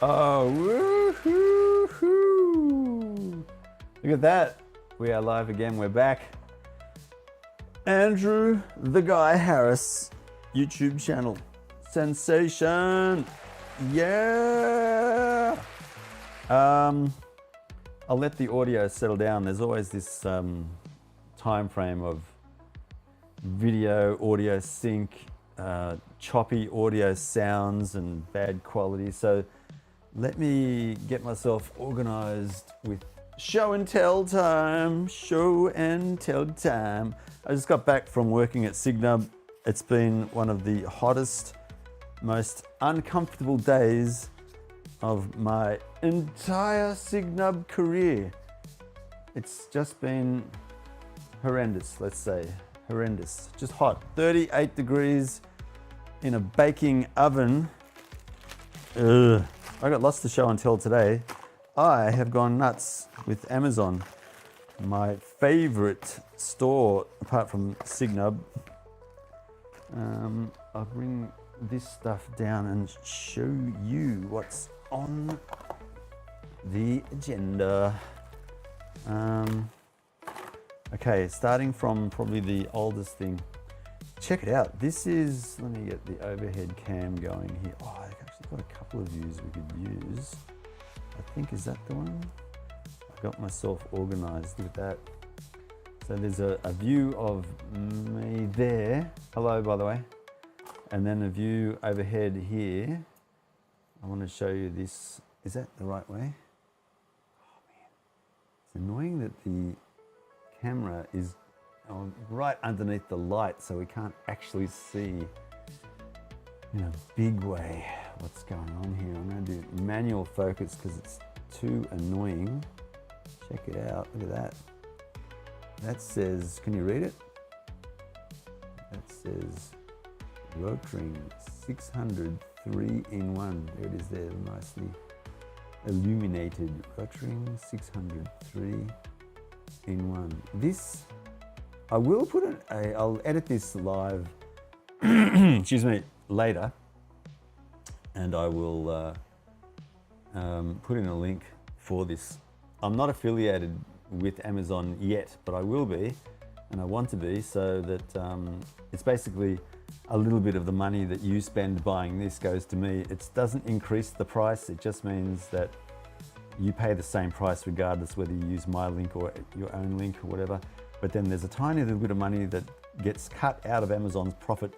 Oh, woohoo! Look at that. We are live again. We're back. Andrew the Guy Harris YouTube channel. Sensation. Yeah. I'll let the audio settle down. There's always this time frame of video, audio sync, choppy audio sounds and bad quality. So let me get myself organized with show and tell time. Show and tell time. I just got back from working at Signub. It's been one of the hottest, most uncomfortable days of my entire Signub career. It's just been horrendous, let's say. Horrendous. Just hot. 38 degrees in a baking oven. Ugh. I got lots to show and tell today. I have gone nuts with Amazon, my favorite store apart from Signub. I'll bring this stuff down and show you what's on the agenda. Okay, starting from probably the oldest thing. Check it out. This is, let me get the overhead cam going here. Oh, I've actually got a couple of views we could use. I think, is that the one? I got myself organized with that. So there's a view of me there. Hello, by the way. And then a view overhead here. I want to show you this. Is that the right way? Oh man, it's annoying that the camera is right underneath the light, so we can't actually see in a big way what's going on here. I'm going to do manual focus because it's too annoying. Check it out. Look at that. That says, can you read it? That says Rotring 600 3-in-1. There it is there, nicely illuminated. Rotring 600 3-in-1. This, I will put it, I'll edit this live, excuse me, later, and I will put in a link for this. I'm not affiliated with Amazon yet, but I will be, and I want to be, so that it's basically a little bit of the money that you spend buying this goes to me. It doesn't increase the price, it just means that you pay the same price regardless whether you use my link or your own link or whatever. But then there's a tiny little bit of money that gets cut out of Amazon's profit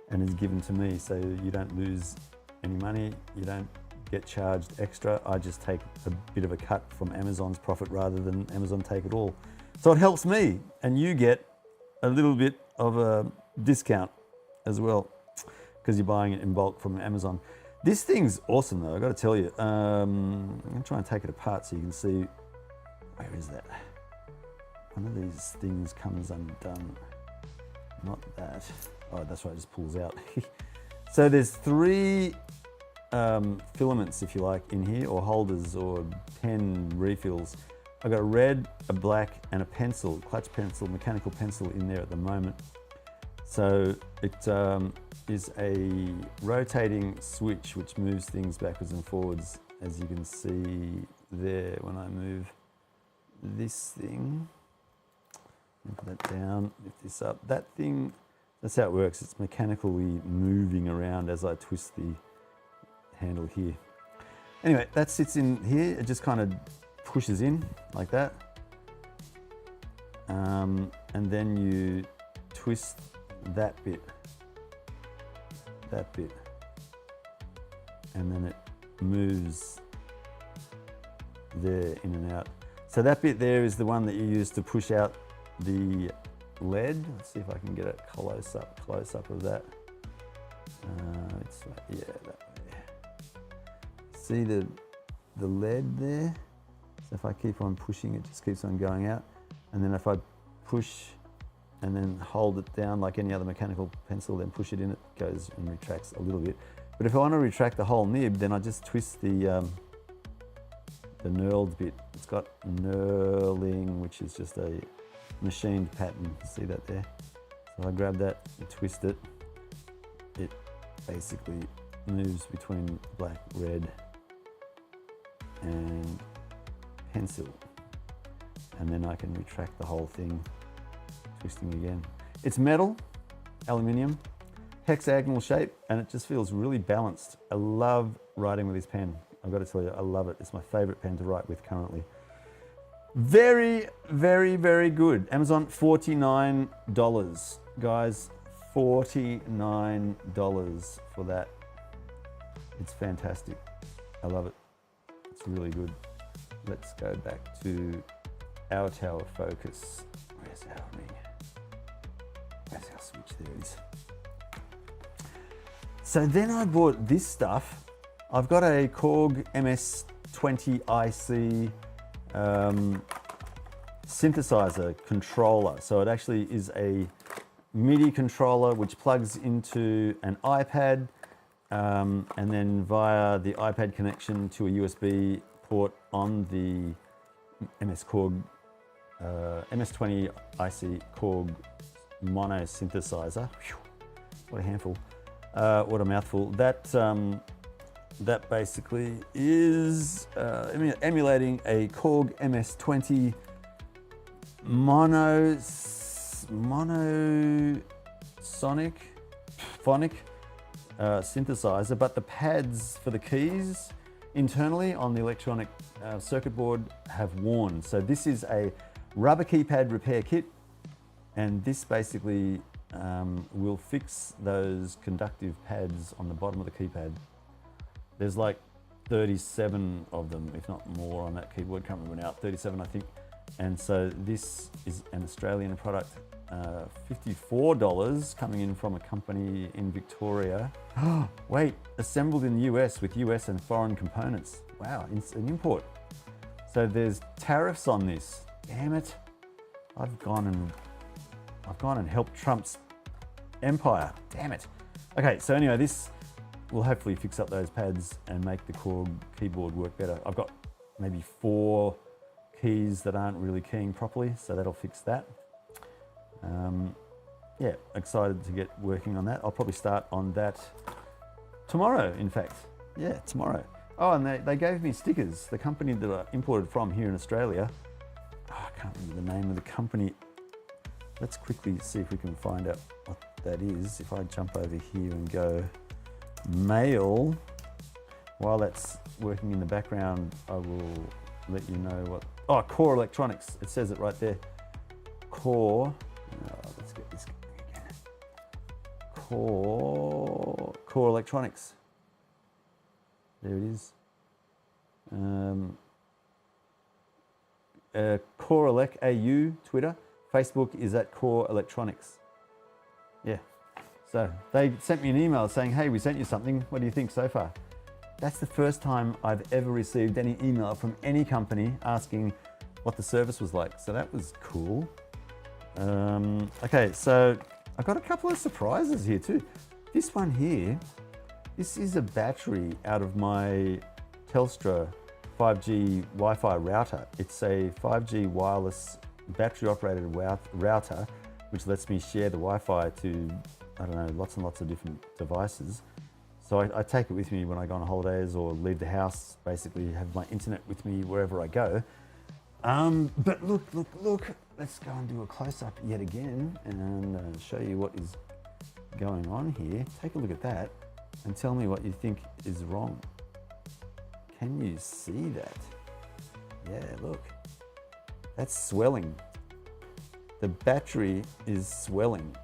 and is given to me, so you don't lose any money, you don't get charged extra. I just take a bit of a cut from Amazon's profit rather than Amazon take it all. So it helps me, and you get a little bit of a discount as well because you're buying it in bulk from Amazon. This thing's awesome though, I gotta tell you. I'm gonna try and take it apart so you can see, where is that? One of these things comes undone. Not that. Oh, that's right, it just pulls out. So there's three filaments, if you like, in here, or holders, or pen refills. I've got a red, a black, and a pencil, clutch pencil, mechanical pencil in there at the moment. So it is a rotating switch which moves things backwards and forwards, as you can see there when I move this thing. Put that down, lift this up. That thing, that's how it works. It's mechanically moving around as I twist the handle here. Anyway, that sits in here. It just kind of pushes in like that. And then you twist that bit, and then it moves there in and out. So that bit there is the one that you use to push out the lead. Let's see if I can get a close up of that. It's like, yeah, that way. See the lead there? So if I keep on pushing, it just keeps on going out. And then if I push and then hold it down like any other mechanical pencil, then push it in, it goes and retracts a little bit. But if I want to retract the whole nib, then I just twist the knurled bit. It's got knurling, which is just a machined pattern. See that there? So I grab that and twist it. It basically moves between black, red, and pencil. And then I can retract the whole thing, twisting again. It's metal, aluminium, hexagonal shape, and it just feels really balanced. I love writing with this pen. I've got to tell you, I love it. It's my favorite pen to write with currently. Very, very, very good. Amazon, $49. Guys, $49 for that. It's fantastic. I love it. It's really good. Let's go back to our tower focus. Where's our ring? Where's our switch? There it is. So then I bought this stuff. I've got a Korg MS-20 IC synthesizer controller. So it actually is a MIDI controller which plugs into an iPad and then via the iPad connection to a USB port on the MS-20 IC Korg mono synthesizer. Whew, what a handful, what a mouthful. That basically is emulating a Korg MS-20 phonic synthesizer, but the pads for the keys internally on the electronic circuit board have worn. So this is a rubber keypad repair kit, and this basically will fix those conductive pads on the bottom of the keypad. There's like 37 of them, if not more, on that keyboard. Can't remember now, 37 I think. And so this is an Australian product, $54, coming in from a company in Victoria. Wait, assembled in the US with US and foreign components. Wow, it's an import. So there's tariffs on this. Damn it. I've gone and helped Trump's empire. Damn it. Okay, so anyway, this will hopefully fix up those pads and make the Korg keyboard work better. I've got maybe 4 keys that aren't really keying properly, so that'll fix that. Yeah, excited to get working on that. I'll probably start on that tomorrow, in fact. Yeah, tomorrow. Oh, and they gave me stickers. The company that I imported from here in Australia, I can't remember the name of the company. Let's quickly see if we can find out what that is. If I jump over here and go mail, while that's working in the background, I will let you know what. Oh, Core Electronics. It says it right there. Core. Let's get this going again. Core Electronics. There it is. Core Elec AU, Twitter. Facebook is at Core Electronics. Yeah. So they sent me an email saying, hey, we sent you something. What do you think so far? That's the first time I've ever received any email from any company asking what the service was like. So that was cool. Okay, so I've got a couple of surprises here too. This one here, this is a battery out of my Telstra 5G Wi-Fi router. It's a 5G wireless battery operated router, which lets me share the Wi-Fi to, I don't know, lots and lots of different devices. So I take it with me when I go on holidays or leave the house, basically have my internet with me wherever I go. But look, let's go and do a close-up yet again and show you what is going on here. Take a look at that and tell me what you think is wrong. Can you see that? Yeah, look, that's swelling. The battery is swelling.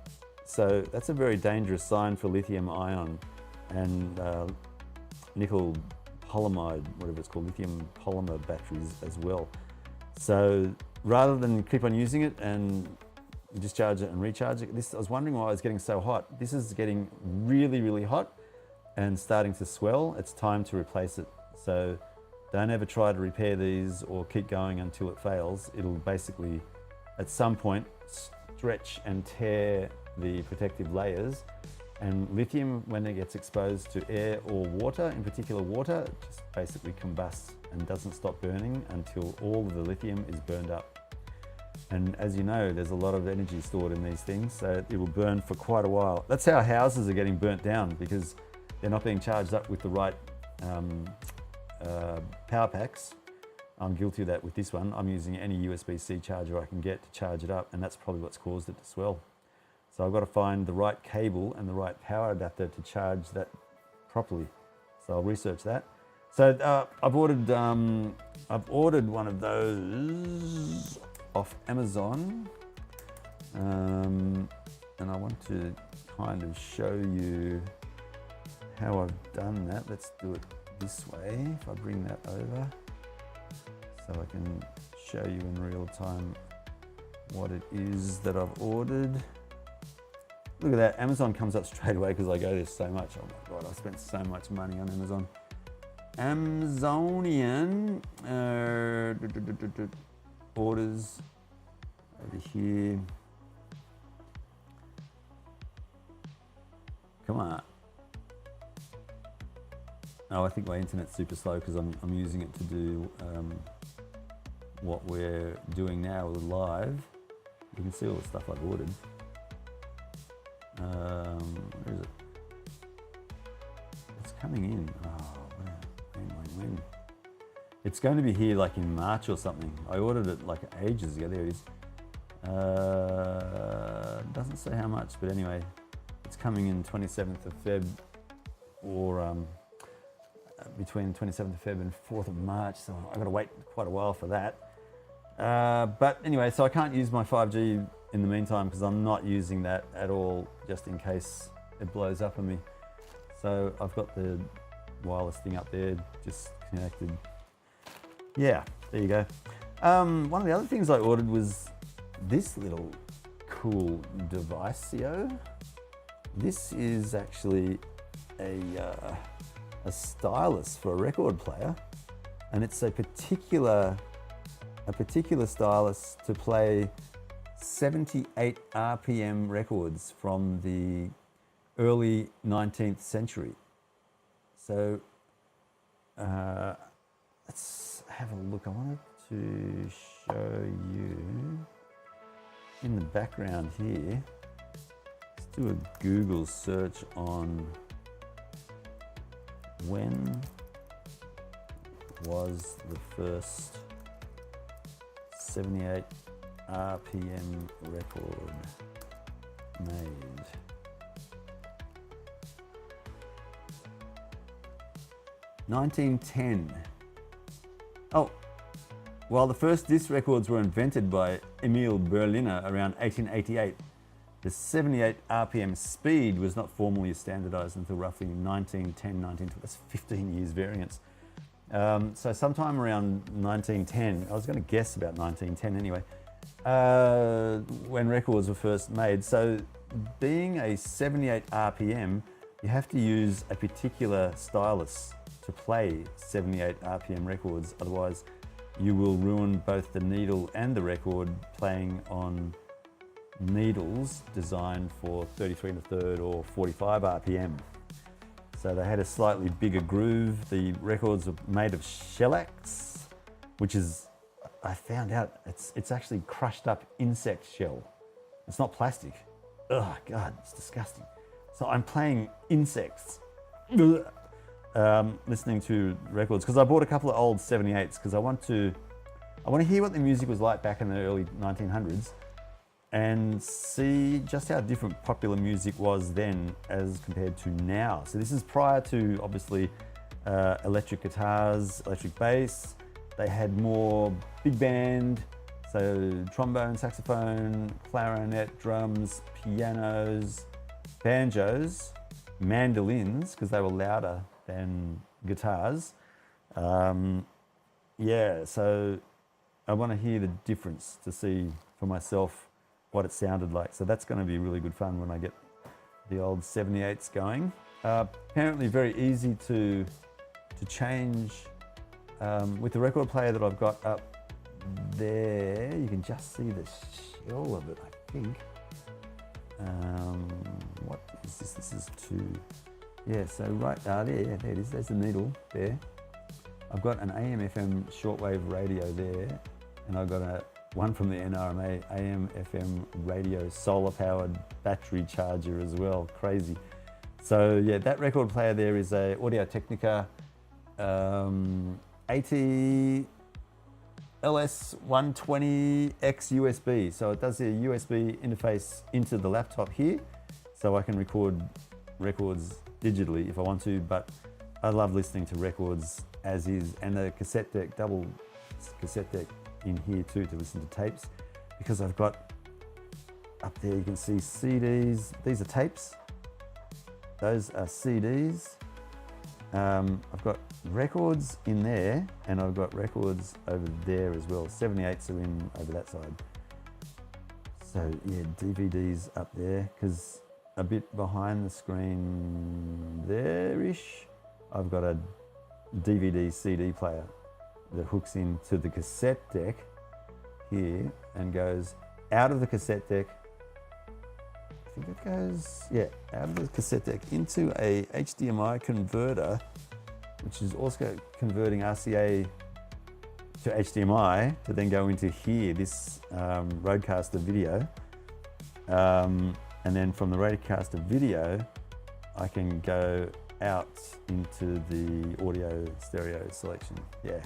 So that's a very dangerous sign for lithium ion and nickel polyamide, whatever it's called, lithium polymer batteries as well. So rather than keep on using it and discharge it and recharge it, I was wondering why it was getting so hot. This is getting really, really hot and starting to swell. It's time to replace it. So don't ever try to repair these or keep going until it fails. It'll basically, at some point, stretch and tear the protective layers. And lithium, when it gets exposed to air or water, in particular water, it just basically combusts and doesn't stop burning until all of the lithium is burned up. And as you know, there's a lot of energy stored in these things, so it will burn for quite a while. That's how houses are getting burnt down, because they're not being charged up with the right power packs. I'm guilty of that with this one. I'm using any USB-C charger I can get to charge it up, and that's probably what's caused it to swell. So I've got to find the right cable and the right power adapter to charge that properly. So I'll research that. So I've ordered one of those off Amazon, and I want to kind of show you how I've done that. Let's do it this way. If I bring that over, so I can show you in real time what it is that I've ordered. Look at that, Amazon comes up straight away because I go there so much. Oh my God, I've spent so much money on Amazon. Amazonian orders over here. Come on. Oh, I think my internet's super slow because I'm using it to do what we're doing now with live. You can see all the stuff I've ordered. Where is it? It's coming in. Oh, when? It's going to be here like in March or something. I ordered it like ages ago. There it is. Doesn't say how much, but anyway, it's coming in 27th of Feb or between 27th of Feb and 4th of March. So I've got to wait quite a while for that. But anyway, so I can't use my 5G in the meantime because I'm not using that at all, just in case it blows up on me. So I've got the wireless thing up there, just connected. Yeah, there you go. One of the other things I ordered was this little cool device-io. This is actually a stylus for a record player, and it's a particular stylus to play 78 RPM records from the early 19th century. So let's have a look. I wanted to show you in the background here. Let's do a Google search on when was the first 78 RPM record made. (1910). Oh, while the first disc records were invented by Emil Berliner around 1888, the 78 RPM speed was not formally standardized until roughly 1910, 1920. That's 15 years variance. So sometime around 1910, I was going to guess about 1910 anyway, when records were first made. So being a 78 RPM, you have to use a particular stylus to play 78 RPM records, otherwise you will ruin both the needle and the record playing on needles designed for 33 1/3 or 45 RPM. So they had a slightly bigger groove. The records are made of shellac, which is, I found out, it's actually crushed up insect shell. It's not plastic. Oh God, it's disgusting. So I'm playing insects, listening to records, because I bought a couple of old 78s because I want to hear what the music was like back in the early 1900s and see just how different popular music was then as compared to now. So this is prior to, obviously, electric guitars, electric bass. They had more big band, so trombone, saxophone, clarinet, drums, pianos, banjos, mandolins, because they were louder than guitars. Yeah, so I want to hear the difference to see for myself what it sounded like. So that's going to be really good fun when I get the old 78s going. Apparently very easy to change with the record player that I've got up there. You can just see the shell of it, I think. What is this? This is 2. Yeah, so right there it is. There's the needle there. I've got an AM/FM shortwave radio there, and I've got one from the NRMA AM/FM radio solar-powered battery charger as well. Crazy. So yeah, that record player there is a Audio-Technica AT LS120X USB. So it does a USB interface into the laptop here, so I can record records digitally if I want to, but I love listening to records as is, and a cassette deck, double cassette deck in here too to listen to tapes, because I've got up there, you can see CDs. These are tapes. Those are CDs. I've got records in there, and I've got records over there as well. 78s are in over that side. So yeah, DVDs up there, because a bit behind the screen there-ish, I've got a DVD CD player that hooks into the cassette deck here and goes out of the cassette deck. I think it goes, yeah, out of the cassette deck into a HDMI converter, which is also converting RCA to HDMI to then go into here, this Rodecaster video. And then from the Rodecaster video, I can go out into the audio stereo selection. Yeah,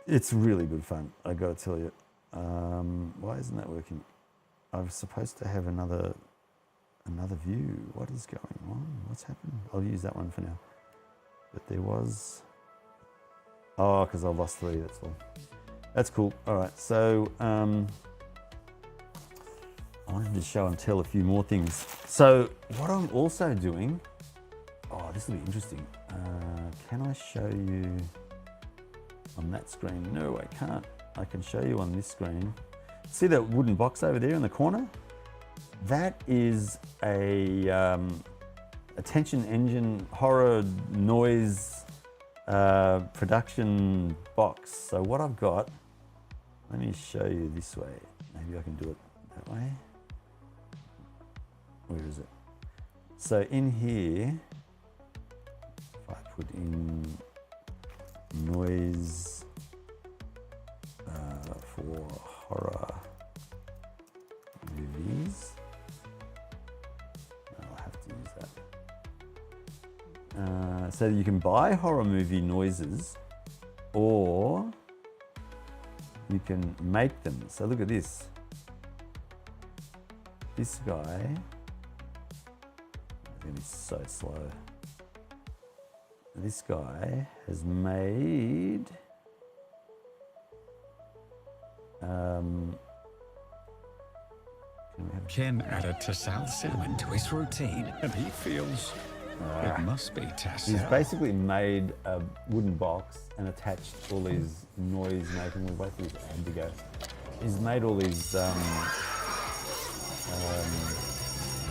it's really good fun, I gotta tell you. Why isn't that working? I was supposed to have another view. What is going on? What's happened? I'll use that one for now. But there was, oh, because I lost 3, that's all. That's cool. All right, so I wanted to show and tell a few more things. So what I'm also doing, oh, this will be interesting. Can I show you on that screen? No, I can't. I can show you on this screen. See that wooden box over there in the corner? That is a attention engine horror noise production box. So what I've got, let me show you this way. Maybe I can do it that way. Where is it? So in here, if I put in noise for horror movies, I'll have to use that. So you can buy horror movie noises, or you can make them. So look at this. This guy, it's gonna be so slow. This guy has made Ken added Tassal to his routine, and he feels it must be Tassal. He's basically made a wooden box and attached all these noise making. We'll wait for this ad to go. He's made all these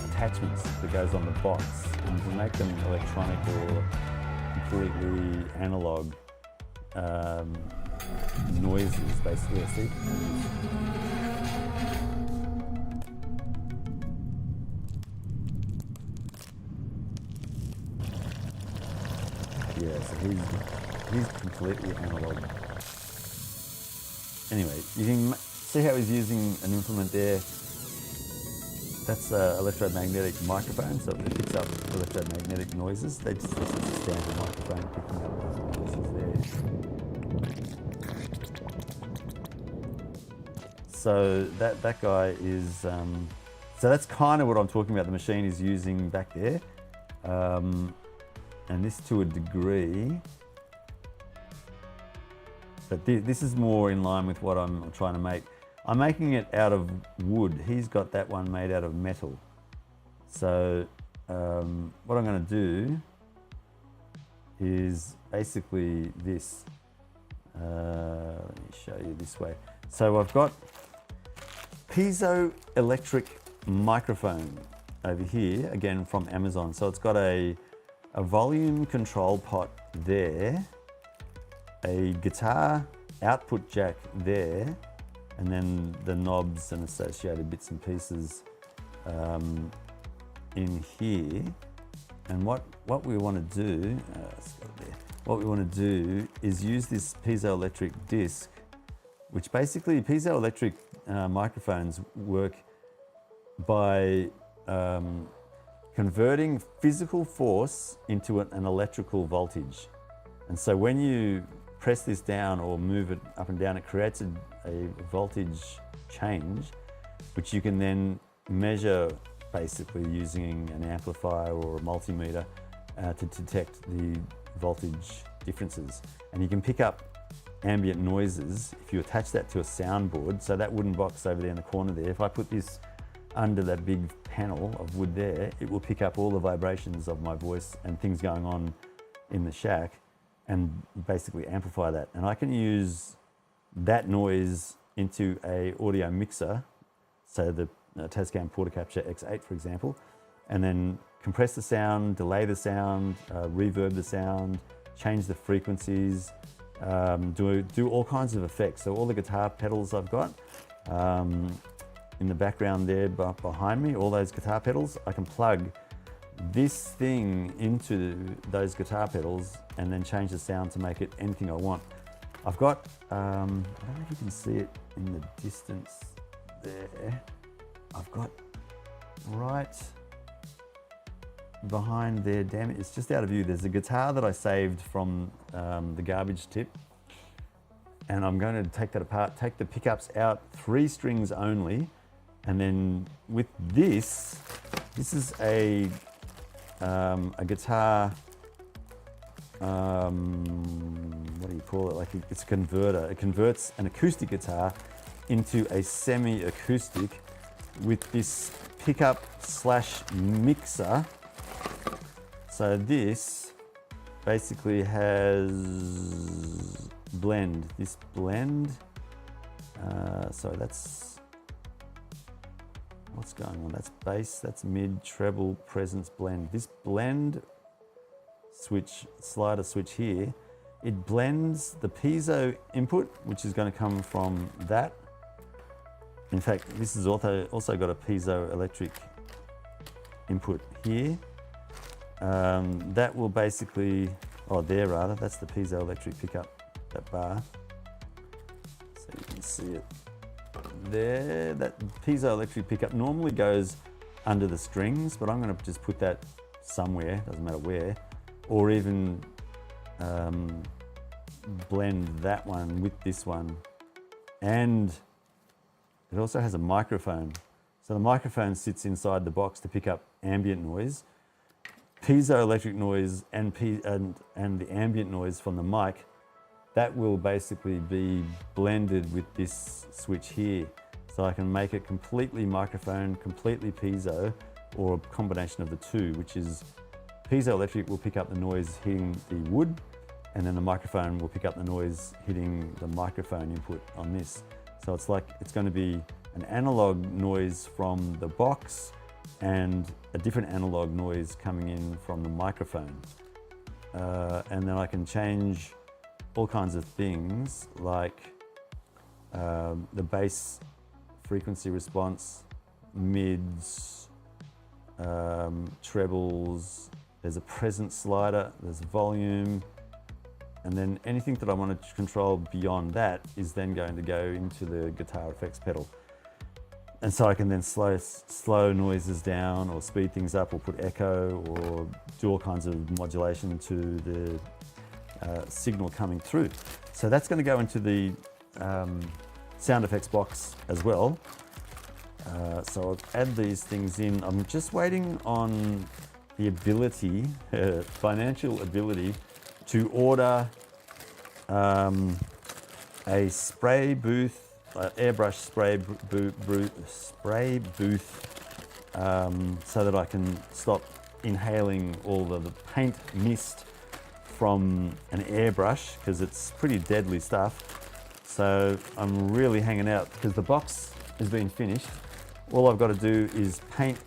attachments that goes on the box, and you can make them electronic or completely analog noises, basically. See? Yeah, so he's completely analog. Anyway, you can see how he's using an implement there. That's an electromagnetic microphone, so it picks up electromagnetic noises. They just use a standard microphone picking up those noises there. So that guy is, so that's kind of what I'm talking about. The machine is using back there. And this to a degree, but this is more in line with what I'm trying to make. I'm making it out of wood. He's got that one made out of metal. So what I'm going to do is basically this. Let me show you this way. So I've got piezoelectric microphone over here, again from Amazon. So it's got a volume control pot there, a guitar output jack there, and then the knobs and associated bits and pieces in here. And what we want to do, what we want to do is use this piezoelectric disc, which basically piezoelectric microphones work by converting physical force into an electrical voltage. And so when you press this down or move it up and down, it creates a voltage change, which you can then measure basically using an amplifier or a multimeter to detect the voltage differences. And you can pick up ambient noises if you attach that to a soundboard. So that wooden box over there in the corner there, if I put this under that big panel of wood there, it will pick up all the vibrations of my voice and things going on in the shack and basically amplify that. And I can use that noise into a audio mixer, so the Tascam Portacapture X8 for example, and then compress the sound, delay the sound, reverb the sound, change the frequencies, do all kinds of effects. So all the guitar pedals I've got, in the background there behind me, all those guitar pedals, I can plug this thing into those guitar pedals and then change the sound to make it anything I want. I've got, I don't know if you can see it in the distance there, I've got right behind there, damn it, it's just out of view, there's a guitar that I saved from the garbage tip, and I'm going to take that apart, take the pickups out, 3 strings only, and then with this is a guitar, what do you call it? Like it's a converter. It converts an acoustic guitar into a semi-acoustic with this pickup / mixer. So this basically has blend. This blend, so that's, what's going on? That's bass, that's mid, treble, presence, blend. This blend switch, slider switch here, it blends the piezo input, which is going to come from that. In fact, this has also got a piezo electric input here. That will basically, there rather, that's the piezo electric pickup, that bar. So you can see it there. That piezo electric pickup normally goes under the strings, but I'm going to just put that somewhere, doesn't matter where, or even blend that one with this one. And it also has a microphone. So the microphone sits inside the box to pick up ambient noise, piezoelectric noise, and the ambient noise from the mic. That will basically be blended with this switch here. So I can make it completely microphone, completely piezo, or a combination of the two, which is piezoelectric will pick up the noise hitting the wood, and then the microphone will pick up the noise hitting the microphone input on this. So it's like, it's going to be an analog noise from the box and a different analog noise coming in from the microphone. And then I can change all kinds of things like the bass frequency response, mids, trebles, there's a presence slider, there's volume, and then anything that I want to control beyond that is then going to go into the guitar effects pedal. And so I can then slow noises down or speed things up or put echo or do all kinds of modulation to the signal coming through. So that's going to go into the sound effects box as well. So I'll add these things in. I'm just waiting on the ability, financial ability, to order a spray booth, airbrush spray booth, so that I can stop inhaling all the paint mist from an airbrush, because it's pretty deadly stuff. So I'm really hanging out because the box has been finished. All I've got to do is paint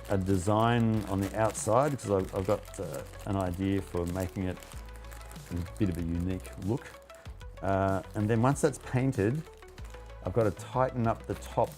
a design on the outside, because I've got an idea for making it a bit of a unique look. And then once that's painted, I've got to tighten up the top